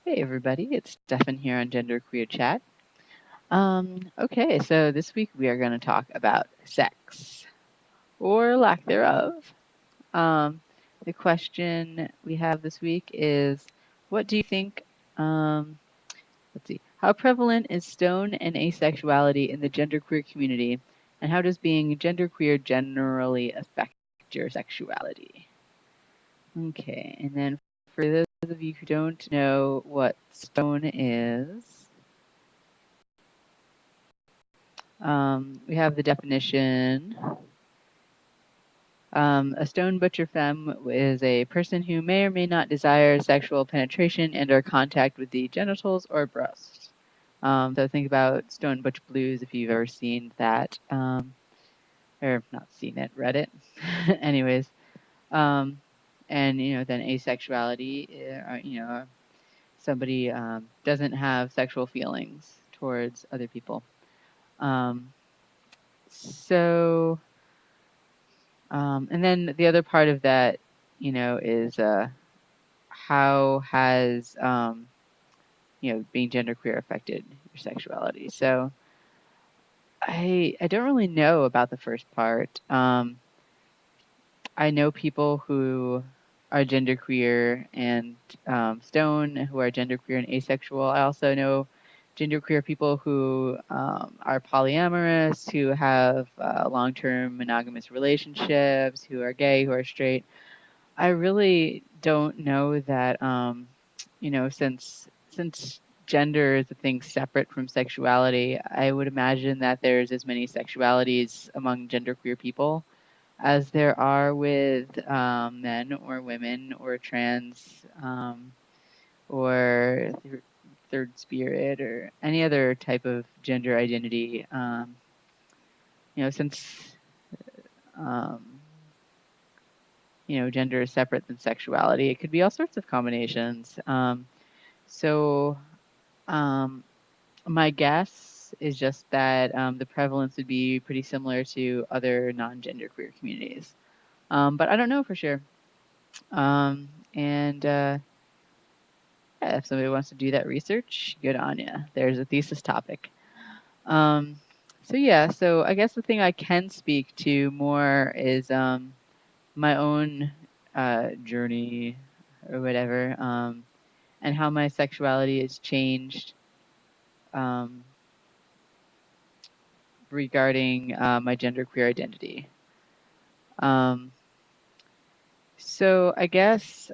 Hey everybody, it's Stefan here on GenderqueerChat. Okay, so this week we are going to talk about sex, or lack thereof. The question we have this week is, what do you think, let's see, how prevalent is stone and asexuality in the genderqueer community, and how does being genderqueer generally affect your sexuality? Okay, and then for those of you who don't know what stone is, we have the definition. A stone butcher femme is a person who may or may not desire sexual penetration and or contact with the genitals or breasts. So think about Stone Butch Blues if you've ever seen that, or not seen it, read it. Anyways, and then asexuality, somebody doesn't have sexual feelings towards other people. So and then the other part of that, is how has being genderqueer affected your sexuality. So I don't really know about the first part. I know people who are genderqueer and stone, who are genderqueer and asexual. I also know genderqueer people who are polyamorous, who have long-term monogamous relationships, who are gay, who are straight. I really don't know that, since gender is a thing separate from sexuality, I would imagine that there's as many sexualities among genderqueer people as there are with men or women or trans or third spirit or any other type of gender identity. Since um, gender is separate than sexuality, it could be all sorts of combinations. So um, my guess is just that the prevalence would be pretty similar to other non-gender queer communities. But I don't know for sure. And yeah, if somebody wants to do that research, good on you. There's a thesis topic. So I guess the thing I can speak to more is my own journey or whatever, and how my sexuality has changed um, regarding my genderqueer identity. Um, so I guess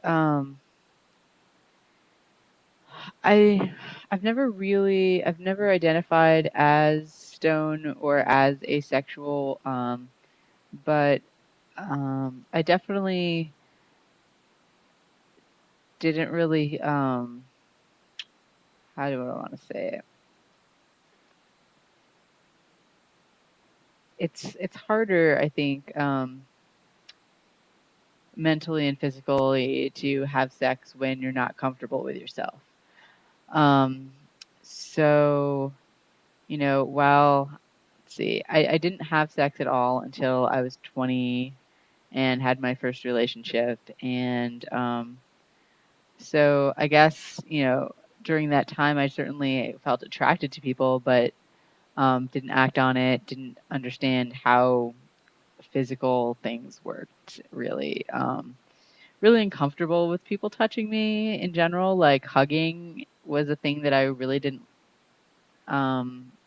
I I've never identified as stone or as asexual, but I definitely didn't really how do I want to say it? It's harder, I think, mentally and physically to have sex when you're not comfortable with yourself. Um, so while let's see, I didn't have sex at all until I was 20 and had my first relationship, and so I guess during that time I certainly felt attracted to people, but didn't act on it, didn't understand how physical things worked really. Really uncomfortable with people touching me in general. Like hugging was a thing that I really didn't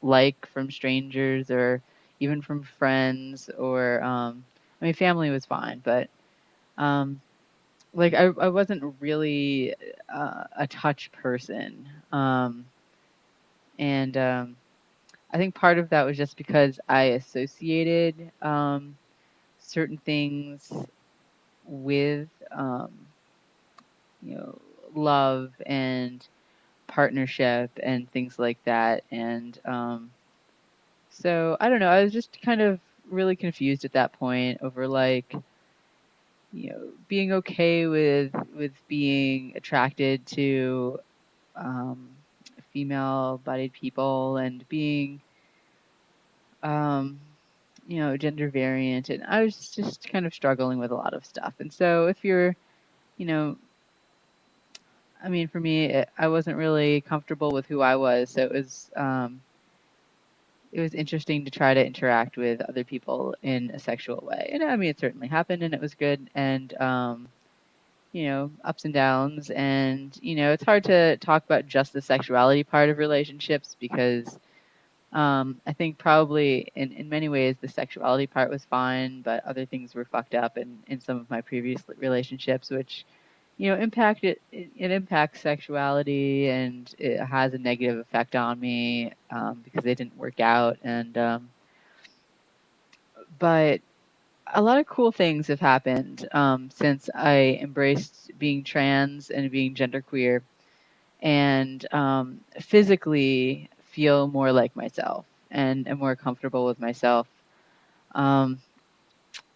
like from strangers or even from friends or I mean family was fine, but um, like I wasn't really a touch person. And I think part of that was just because I associated certain things with you know love and partnership and things like that. And so I don't know. I was just kind of really confused at that point over like being okay with being attracted to um, female-bodied people and being um, gender variant, and I was just kind of struggling with a lot of stuff. And so if you're you know I mean, for me, I wasn't really comfortable with who I was, so it was interesting to try to interact with other people in a sexual way. And I mean, it certainly happened, and it was good, and you know, ups and downs, and you know, it's hard to talk about just the sexuality part of relationships because I think probably in many ways the sexuality part was fine, but other things were fucked up in some of my previous relationships, which you know it impacts sexuality and it has a negative effect on me because they didn't work out and but a lot of cool things have happened since I embraced being trans and being genderqueer and physically feel more like myself and am more comfortable with myself. Um,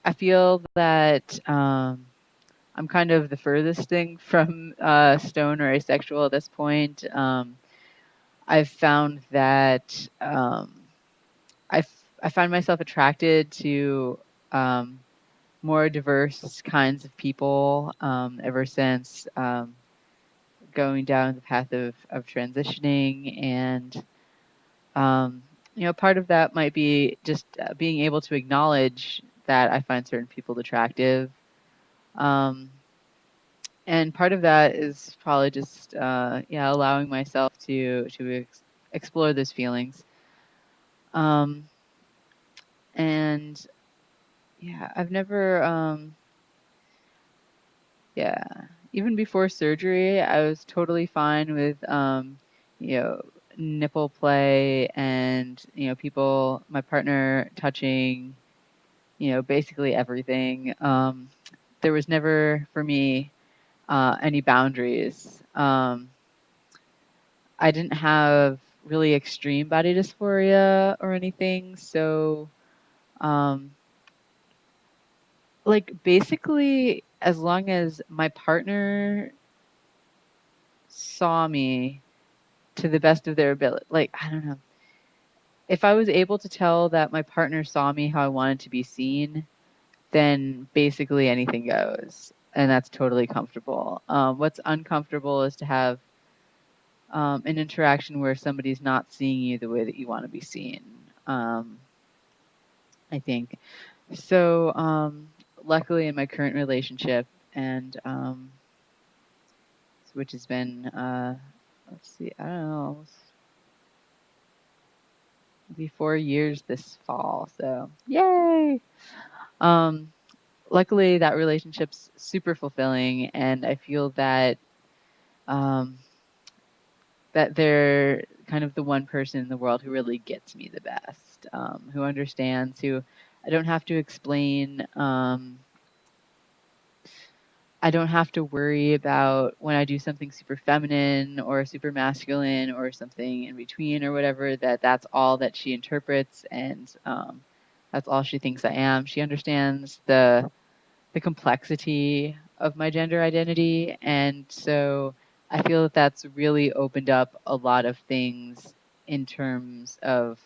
I feel that I'm kind of the furthest thing from stone or asexual at this point. I've found that I find myself attracted to um, more diverse kinds of people ever since going down the path of transitioning and you know, part of that might be just being able to acknowledge that I find certain people attractive. Um, and part of that is probably just, yeah, allowing myself to explore those feelings. Um, and yeah, I've never, yeah, even before surgery, I was totally fine with, you know, nipple play and, you know, people, my partner touching you know, basically everything. There was never for me any boundaries. I didn't have really extreme body dysphoria or anything, so um, like basically, as long as my partner saw me to the best of their ability, like I don't know, if I was able to tell that my partner saw me how I wanted to be seen, then basically anything goes. And that's totally comfortable. What's uncomfortable is to have an interaction where somebody's not seeing you the way that you want to be seen. I think. So, luckily, in my current relationship, and which has been, let's see, I don't know, maybe 4 years this fall. So, yay! Um, luckily, that relationship's super fulfilling, and I feel that um, that they're kind of the one person in the world who really gets me the best, who understands, who I don't have to explain. I don't have to worry about when I do something super feminine or super masculine or something in between or whatever, that's all that she interprets and that's all she thinks I am. She understands the complexity of my gender identity. And so I feel that that's really opened up a lot of things in terms of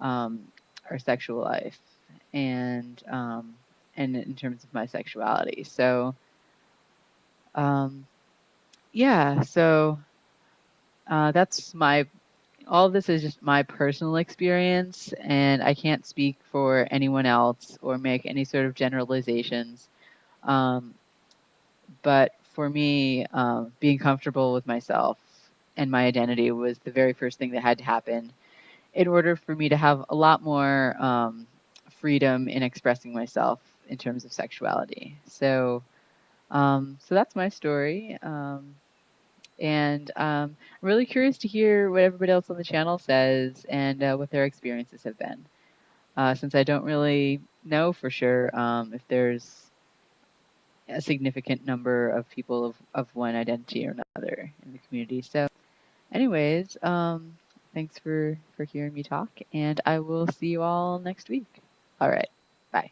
um, our sexual life and in terms of my sexuality. So um, yeah, so that's my all of this is just my personal experience, and I can't speak for anyone else or make any sort of generalizations. Um, But for me, being comfortable with myself and my identity was the very first thing that had to happen in order for me to have a lot more freedom in expressing myself in terms of sexuality. So that's my story. And I'm really curious to hear what everybody else on the channel says and what their experiences have been. Since I don't really know for sure if there's a significant number of people of one identity or another in the community. So, anyways, thanks for hearing me talk, and I will see you all next week. All right, bye.